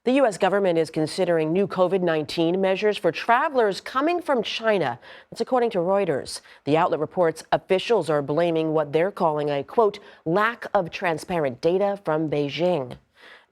The U.S. government is considering new COVID-19 measures for travelers coming from China. That's according to Reuters. The outlet reports officials are blaming what they're calling a, quote, lack of transparent data from Beijing.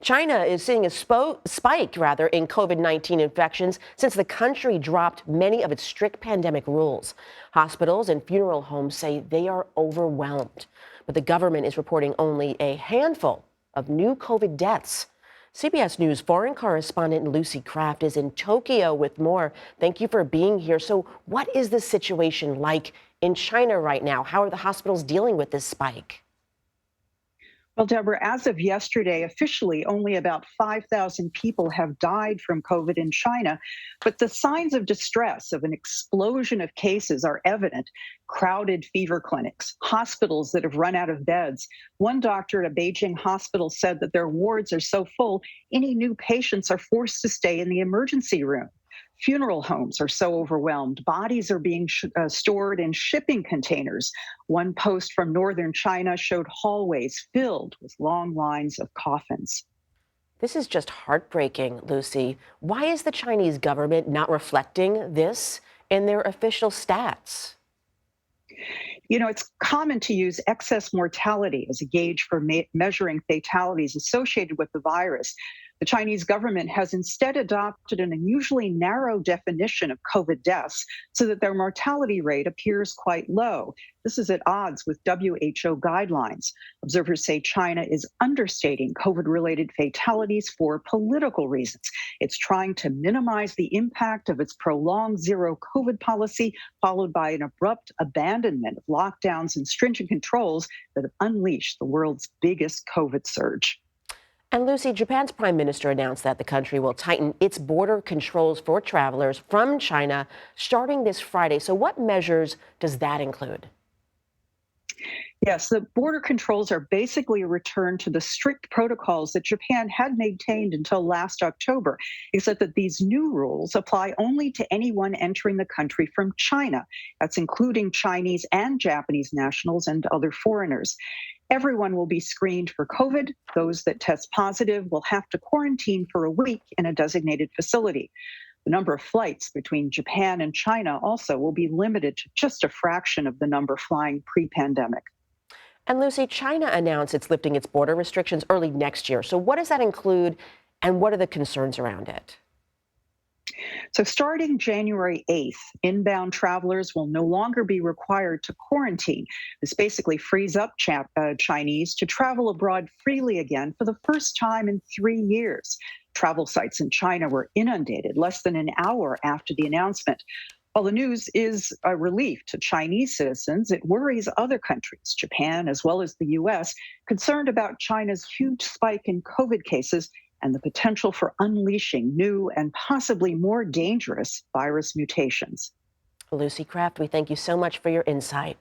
China is seeing a spike in COVID-19 infections since the country dropped many of its strict pandemic rules. Hospitals and funeral homes say they are overwhelmed. But the government is reporting only a handful of new COVID deaths. CBS News foreign correspondent Lucy Kraft is in Tokyo with more. Thank you for being here. So what is the situation like in China right now? How are the hospitals dealing with this spike? Well, Deborah, as of yesterday, officially only about 5,000 people have died from COVID in China, but the signs of distress of an explosion of cases are evident. Crowded fever clinics, hospitals that have run out of beds. One doctor at a Beijing hospital said that their wards are so full, any new patients are forced to stay in the emergency room. Funeral homes are so overwhelmed. Bodies are being stored in shipping containers. One post from northern China showed hallways filled with long lines of coffins. This is just heartbreaking, Lucy. Why is the Chinese government not reflecting this in their official stats? You know, it's common to use excess mortality as a gauge for measuring fatalities associated with the virus. The Chinese government has instead adopted an unusually narrow definition of COVID deaths so that their mortality rate appears quite low. This is at odds with WHO guidelines. Observers say China is understating COVID-related fatalities for political reasons. It's trying to minimize the impact of its prolonged zero COVID policy, followed by an abrupt abandonment of lockdowns and stringent controls that have unleashed the world's biggest COVID surge. And Lucy, Japan's prime minister announced that the country will tighten its border controls for travelers from China starting this Friday. So what measures does that include? Yes, the border controls are basically a return to the strict protocols that Japan had maintained until last October, except that these new rules apply only to anyone entering the country from China. That's including Chinese and Japanese nationals and other foreigners. Everyone will be screened for COVID. Those that test positive will have to quarantine for a week in a designated facility. The number of flights between Japan and China also will be limited to just a fraction of the number flying pre-pandemic. And Lucy, China announced it's lifting its border restrictions early next year. So what does that include and what are the concerns around it? So starting January 8th, inbound travelers will no longer be required to quarantine. This basically frees up Chinese to travel abroad freely again for the first time in 3 years. Travel sites in China were inundated less than an hour after the announcement. While the news is a relief to Chinese citizens, it worries other countries, Japan as well as the U.S., concerned about China's huge spike in COVID cases and the potential for unleashing new and possibly more dangerous virus mutations. Lucy Kraft, we thank you so much for your insight.